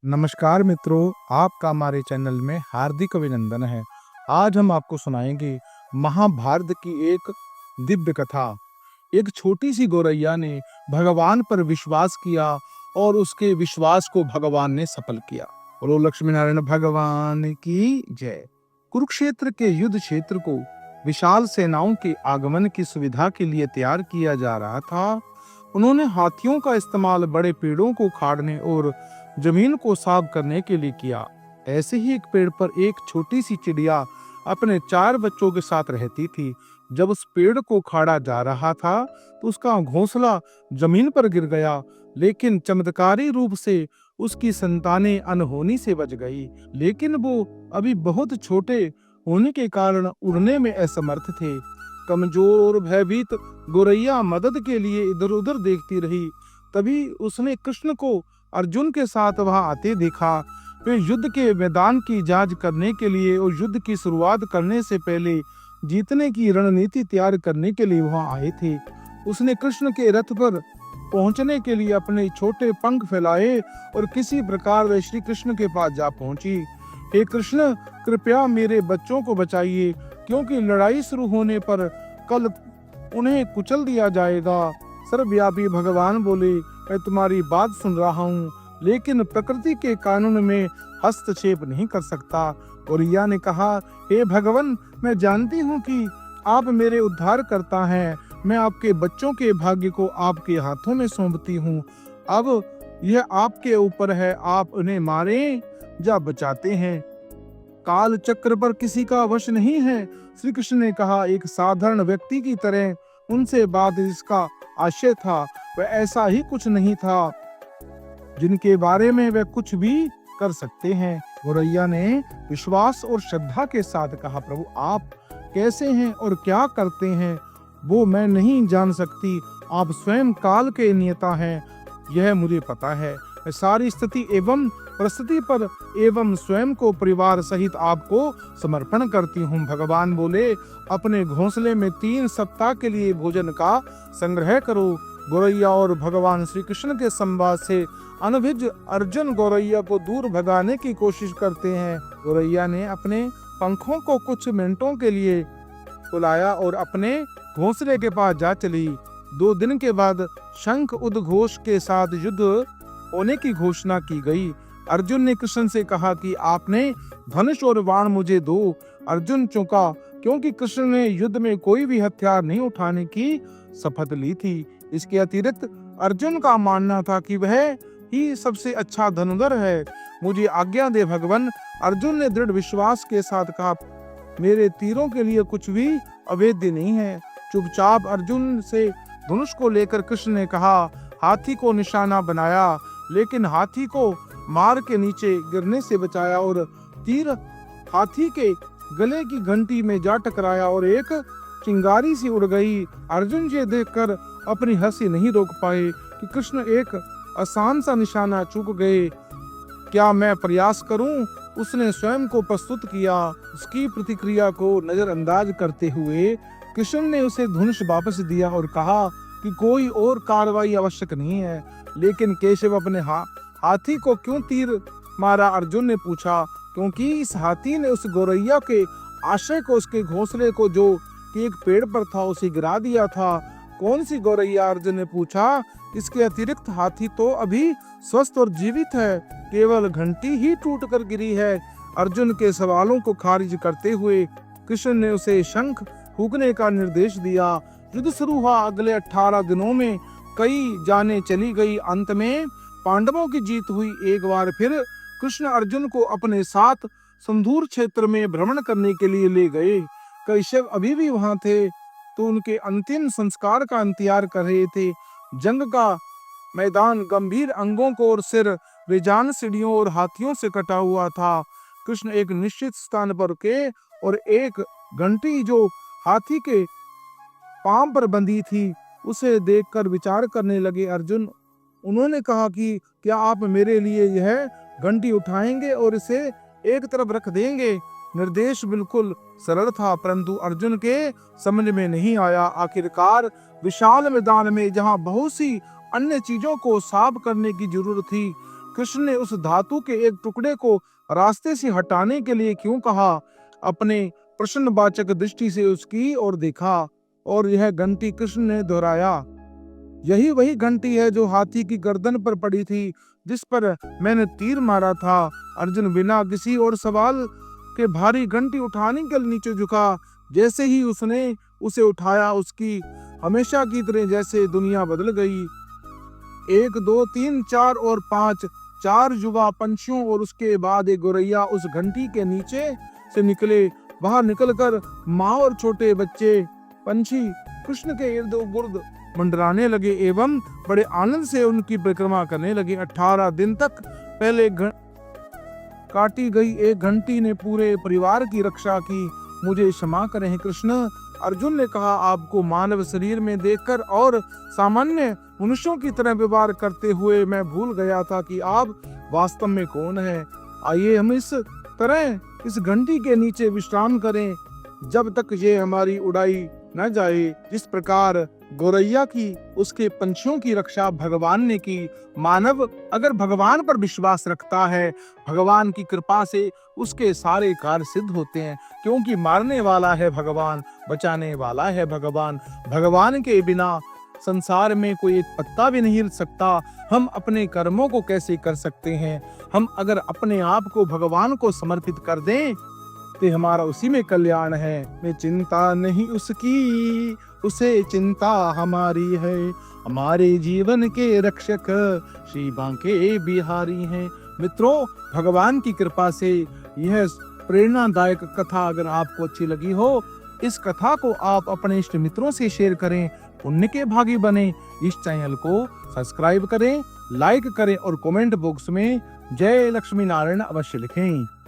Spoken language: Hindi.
नमस्कार मित्रों, आपका हमारे चैनल में हार्दिक अभिनंदन है। आज हम आपको सुनाएंगे महाभारत की एक दिव्य कथा। एक छोटी सी गौरैया ने भगवान पर विश्वास किया और उसके विश्वास को भगवान ने सफल किया। बोलो लक्ष्मी नारायण भगवान की जय। कुरुक्षेत्र के युद्ध क्षेत्र को विशाल सेनाओं के आगमन की सुविधा के लिए तैयार किया जा रहा था। उन्होंने हाथियों का इस्तेमाल बड़े पेड़ों को उखाड़ने और जमीन को साफ करने के लिए किया। ऐसे ही एक पेड़ पर एक छोटी सी चिड़िया अपने 4 बच्चों के साथ रहती थी। जब उस पेड़ को उखाड़ा जा रहा था तो उसका घोंसला जमीन पर गिर गया, लेकिन चमत्कारी रूप से उसकी संतानें अनहोनी से बच गई। लेकिन वो अभी बहुत छोटे होने के कारण उड़ने में असमर्थ थे। कमजोर और भयभीत गौरैया मदद के लिए इधर उधर देखती रही। तभी उसने कृष्ण को अर्जुन के साथ वहां आते देखा। वे युद्ध के मैदान की जांच करने के लिए और युद्ध की शुरुआत करने से पहले जीतने की रणनीति तैयार करने के लिए वहां आए थे। उसने कृष्ण के रथ पर पहुंचने के लिए अपने छोटे पंख फैलाए और किसी प्रकार वे श्री कृष्ण के पास जा पहुंची। हे कृष्ण, कृपया मेरे बच्चों को बचाइए, क्योंकि लड़ाई शुरू होने पर कल उन्हें कुचल दिया जाएगा। सर्वव्यापी भगवान बोले, मैं तुम्हारी बात सुन रहा हूँ, लेकिन प्रकृति के कानून में हस्तक्षेप नहीं कर सकता। गौरैया ने कहा, हे भगवान, मैं जानती हूँ कि आप मेरे उद्धार करता हैं। मैं आपके बच्चों के भाग्य को आपके हाथों में सौंपती हूँ। अब यह आपके ऊपर है, आप उन्हें मारें या बचाते हैं। काल चक्र पर किसी का वश नहीं है। श्री कृष्ण ने कहा, एक साधारण व्यक्ति की तरह उनसे बात जिसका आशय था वह ऐसा ही कुछ नहीं था जिनके बारे में वे कुछ भी कर सकते हैं। गौरैया ने विश्वास और श्रद्धा के साथ कहा, प्रभु आप कैसे हैं और क्या करते हैं वो मैं नहीं जान सकती। आप स्वयं काल के नियता हैं, यह मुझे पता है। मैं सारी स्थिति एवं परिस्थिति पर एवं स्वयं को परिवार सहित आपको समर्पण करती हूँ। भगवान बोले, अपने घोंसले में 3 सप्ताह के लिए भोजन का संग्रह करो। गौरैया और भगवान श्री कृष्ण के संवाद से अनभिज्ञ अर्जुन गौरैया को दूर भगाने की कोशिश करते हैं। गौरैया ने अपने पंखों को कुछ मिनटों के लिए फुलाया और अपने घोंसले के पास जा चली। 2 दिन के बाद शंख उद्घोष के साथ युद्ध होने की घोषणा की गई। अर्जुन ने कृष्ण से कहा कि आपने धनुष और बाण मुझे दो। अर्जुन चौंका, क्योंकि कृष्ण ने युद्ध में कोई भी हथियार नहीं उठाने की शपथ ली थी। इसके अतिरिक्त अर्जुन का मानना था कि वह ही सबसे अच्छा धनुर्धर है। मुझे आज्ञा दे भगवान। अर्जुन ने दृढ़ विश्वास के साथ कहा, मेरे तीरों के लिए कुछ भी अवैध नहीं है। चुपचाप अर्जुन से धनुष को लेकर कृष्ण ने कहा, हाथी को निशाना बनाया, लेकिन हाथी को मार के नीचे गिरने से बचाया और तीर हाथी के गले की घंटी में जा टकराया और एक चिंगारी सी उड़ गई। अर्जुन ये देखकर अपनी हंसी नहीं रोक पाए कि कृष्ण एक आसान सा निशाना चूक गए। क्या मैं प्रयास करूं? उसने स्वयं को प्रस्तुत किया। उसकी प्रतिक्रिया को नजरअंदाज करते हुए कृष्ण ने उसे धनुष वापस दिया और कहा कि कोई और कार्रवाई आवश्यक नहीं है। लेकिन केशव, अपने हाथी को क्यों तीर मारा? अर्जुन ने पूछा। क्योंकि इस हाथी ने उस गौरैया के आशय को, उसके घोंसले को जो कि एक पेड़ पर था, उसे गिरा दिया था। कौन सी गौरैया? अर्जुन ने पूछा। इसके अतिरिक्त हाथी तो अभी स्वस्थ और जीवित है, केवल घंटी ही टूट कर गिरी है। अर्जुन के सवालों को खारिज करते हुए कृष्ण ने उसे शंख फूंकने का निर्देश दिया। युद्ध शुरू हुआ। अगले 18 दिनों में कई जाने चली गई। अंत में पांडवों की जीत हुई। एक बार फिर कृष्ण अर्जुन को अपने साथ संदूर क्षेत्र में भ्रमण करने के लिए ले गए। कैशव अभी भी वहां थे तो उनके अंतिम संस्कार का इंतजार कर रहे थे। जंग का मैदान गंभीर अंगों को और सिर बेजान सीढ़ियों और हाथियों से कटा हुआ था। कृष्ण एक निश्चित स्थान पर रुके और एक घंटी जो हाथी के पांव पर बंधी थी उसे देखकर विचार करने लगे। अर्जुन, उन्होंने कहा कि क्या आप मेरे लिए यह घंटी उठाएंगे और इसे एक तरफ रख देंगे? निर्देश बिल्कुल सरल था, परंतु अर्जुन के समझ में नहीं आया। आखिरकार विशाल मैदान में जहां बहुत सी अन्य चीजों को साफ करने की जरूरत थी, कृष्ण ने उस धातु के एक टुकड़े को रास्ते से हटाने के लिए क्यों कहा। अपने प्रश्नवाचक दृष्टि से उसकी ओर देखा और यह घंटी कृष्ण ने दोहराया, यही वही घंटी है जो हाथी की गर्दन पर पड़ी थी, जिस पर मैंने तीर मारा था। अर्जुन बिना किसी और सवाल के भारी घंटी उठाने के लिए नीचे झुका। जैसे ही उसने उसे उठाया, उसकी हमेशा की तरह जैसे दुनिया बदल गई। 1 2 3 4 और 5 4 युवा पंछियों और उसके बाद एक गोरैया उस घंटी के नीचे से निकले। बाहर निकलकर माँ और छोटे बच्चे पंछी कृष्ण के इर्द गिर्द मंडराने लगे एवं बड़े आनंद से उनकी परिक्रमा करने लगे। 18 दिन तक पहले काटी गई एक घंटी ने पूरे परिवार की रक्षा की। मुझे क्षमा करें कृष्ण। अर्जुन ने कहा, आपको मानव शरीर में देखकर और सामान्य मनुष्यों की तरह व्यवहार करते हुए मैं भूल गया था कि आप वास्तव में कौन है। आइए हम इस तरह इस घंटी के नीचे विश्राम करें जब तक ये हमारी उड़ाई न जाए। जिस प्रकार गोरैया की उसके पंछियों की रक्षा भगवान ने की। मानव अगर भगवान पर विश्वास रखता है, भगवान की कृपा से उसके सारे कार्य सिद्ध होते हैं, क्योंकि मारने वाला है भगवान, बचाने वाला है भगवान। भगवान के बिना संसार में कोई एक पत्ता भी नहीं हिल सकता। हम अपने कर्मों को कैसे कर सकते हैं। हम अगर अपने आप को भगवान को समर्पित कर दें तो हमारा उसी में कल्याण है। मैं चिंता नहीं उसकी, उसे चिंता हमारी है। हमारे जीवन के रक्षक श्री बांके बिहारी हैं। मित्रों, भगवान की कृपा से यह प्रेरणादायक कथा अगर आपको अच्छी लगी हो, इस कथा को आप अपने इष्ट मित्रों से शेयर करें, पुण्य के भागी बने। इस चैनल को सब्सक्राइब करें, लाइक करें और कमेंट बॉक्स में जय लक्ष्मी नारायण अवश्य लिखें।